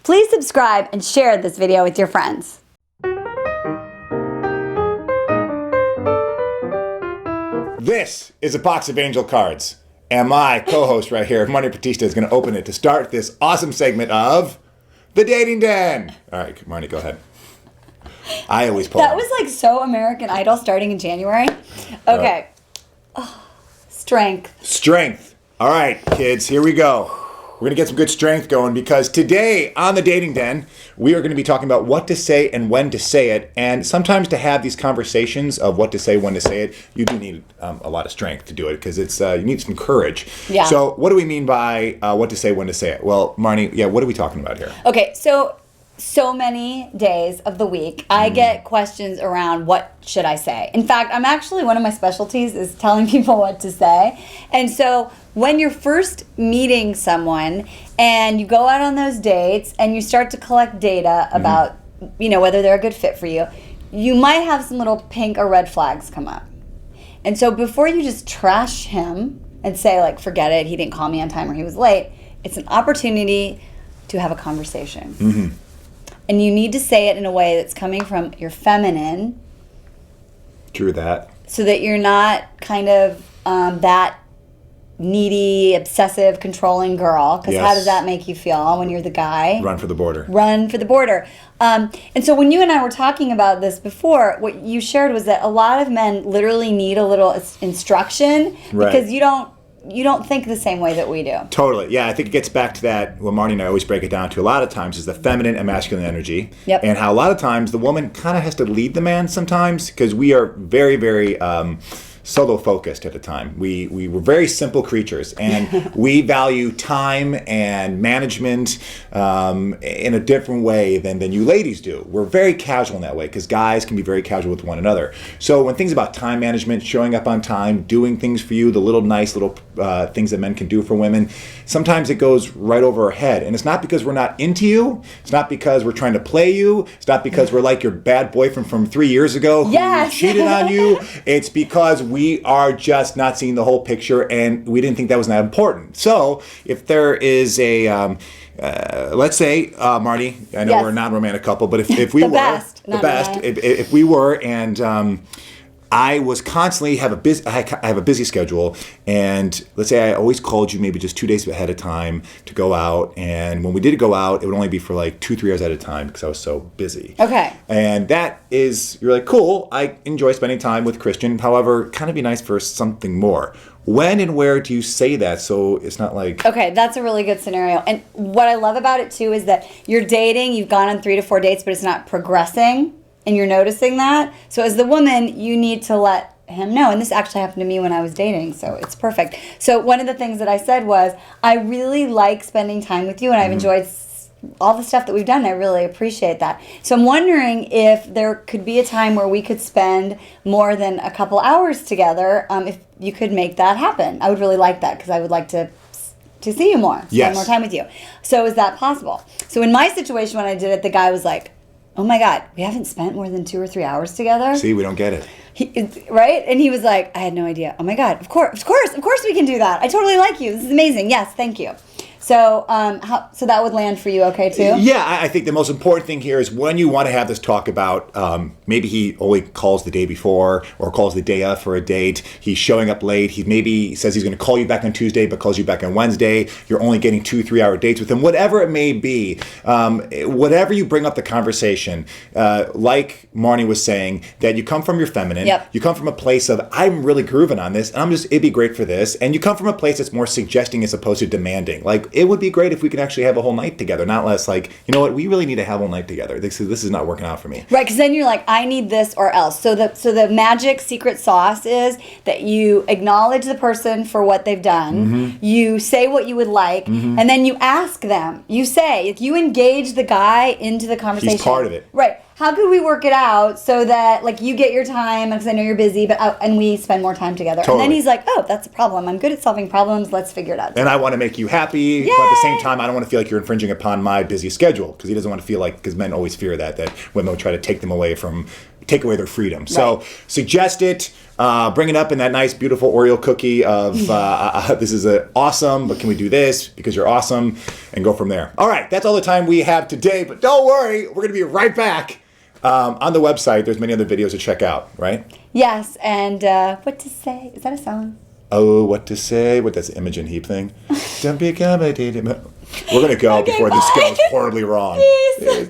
Please subscribe and share this video with your friends. This is a box of angel cards, and my co-host right here, Marni Batista, is going to open it to start this awesome segment of The Dating Den. All right, Marni, go ahead. I always pull. That was like so American Idol starting in January. Okay. Strength. Strength. All right, kids, here we go. We're going to get some good strength going because today on The Dating Den, we are going to be talking about what to say and when to say it. And sometimes to have these conversations of what to say, when to say it, you do need a lot of strength to do it because it's you need some courage. Yeah. So what do we mean by what to say, when to say it? Well, Marni, what are we talking about here? Okay, so many days of the week, I get questions around what should I say. In fact, I'm actually, one of my specialties is telling people what to say. And so when you're first meeting someone and you go out on those dates and you start to collect data about, whether they're a good fit for you, you might have some little pink or red flags come up. And so before you just trash him and say, like, forget it, he didn't call me on time or he was late, it's an opportunity to have a conversation. Mm-hmm. And you need to say it in a way that's coming from your feminine. True that. So that you're not kind of that needy, obsessive, controlling girl. Because how does that make you feel when you're the guy? Run for the border. Run for the border. And so when you and I were talking about this before, what you shared was that a lot of men literally need a little instruction because you don't think the same way that we do. Totally. Yeah, I think it gets back to that, what Marni and I always break it down to a lot of times is the feminine and masculine energy. Yep. And how a lot of times the woman kind of has to lead the man sometimes because we are very, very solo focused at the time. We were very simple creatures and we value time and management in a different way than you ladies do. We're very casual in that way because guys can be very casual with one another. So when things about time management, showing up on time, doing things for you, the little nice little things that men can do for women, sometimes it goes right over our head. And it's not because we're not into you. It's not because we're trying to play you. It's not because we're like your bad boyfriend from 3 years ago who cheated on you. It's because we are just not seeing the whole picture and we didn't think that was that important. So if there is a, let's say, Marni, I know we're a non-romantic couple, but if we were, if we were and I was constantly I have a busy schedule, and let's say I always called you maybe just 2 days ahead of time to go out, and when we did go out, it would only be for like 2-3 hours at a time because I was so busy. Okay. And you're like, cool, I enjoy spending time with Christian, however, kind of be nice for something more. When and where do you say that so it's not like... Okay, that's a really good scenario. And what I love about it too is that you're dating, you've gone on 3 to 4 dates, but it's not progressing. And you're noticing that. So as the woman, you need to let him know. And this actually happened to me when I was dating, so it's perfect. So one of the things that I said was, I really like spending time with you, and I've enjoyed all the stuff that we've done. I really appreciate that. So I'm wondering if there could be a time where we could spend more than a couple hours together, if you could make that happen. I would really like that because I would like to see you more, spend more time with you. So is that possible? So in my situation when I did it, the guy was like, oh my God, we haven't spent more than 2 or 3 hours together. See, we don't get it. Right? And he was like, I had no idea. Oh my God, of course we can do that. I totally like you. This is amazing. Yes, thank you. So so that would land for you okay too? Yeah, I think the most important thing here is when you want to have this talk about maybe he only calls the day before or calls the day of for a date. He's showing up late. He maybe says he's going to call you back on Tuesday but calls you back on Wednesday. You're only getting 2-3 hour dates with him. Whatever it may be, whatever you bring up the conversation, like Marni was saying, that you come from your feminine. Yep. You come from a place of, I'm really grooving on this, and it'd be great for this. And you come from a place that's more suggesting as opposed to demanding. Like, it would be great if we could actually have a whole night together, not less like, you know what, we really need to have a whole night together. This is not working out for me. Right, because then you're like, I need this or else. So the magic secret sauce is that you acknowledge the person for what they've done, you say what you would like, and then you ask them. You say, if you engage the guy into the conversation. He's part of it. Right. How could we work it out so that, like, you get your time, because I know you're busy, but and we spend more time together. Totally. And then he's like, oh, that's a problem. I'm good at solving problems. Let's figure it out. And I want to make you happy, Yay! but at the same time, I don't want to feel like you're infringing upon my busy schedule, because he doesn't want to feel like, because men always fear that women will try to take them away from take away their freedom. So suggest it. Bring it up in that nice, beautiful Oreo cookie of this is awesome, but can we do this because you're awesome, and go from there. All right, that's all the time we have today, but don't worry, we're going to be right back. On the website, there's many other videos to check out, right? Yes, and what to say? Is that a song? Oh, what to say? What, that's the Imogen Heap thing? Don't become a... We're going to go before this goes horribly wrong. Peace.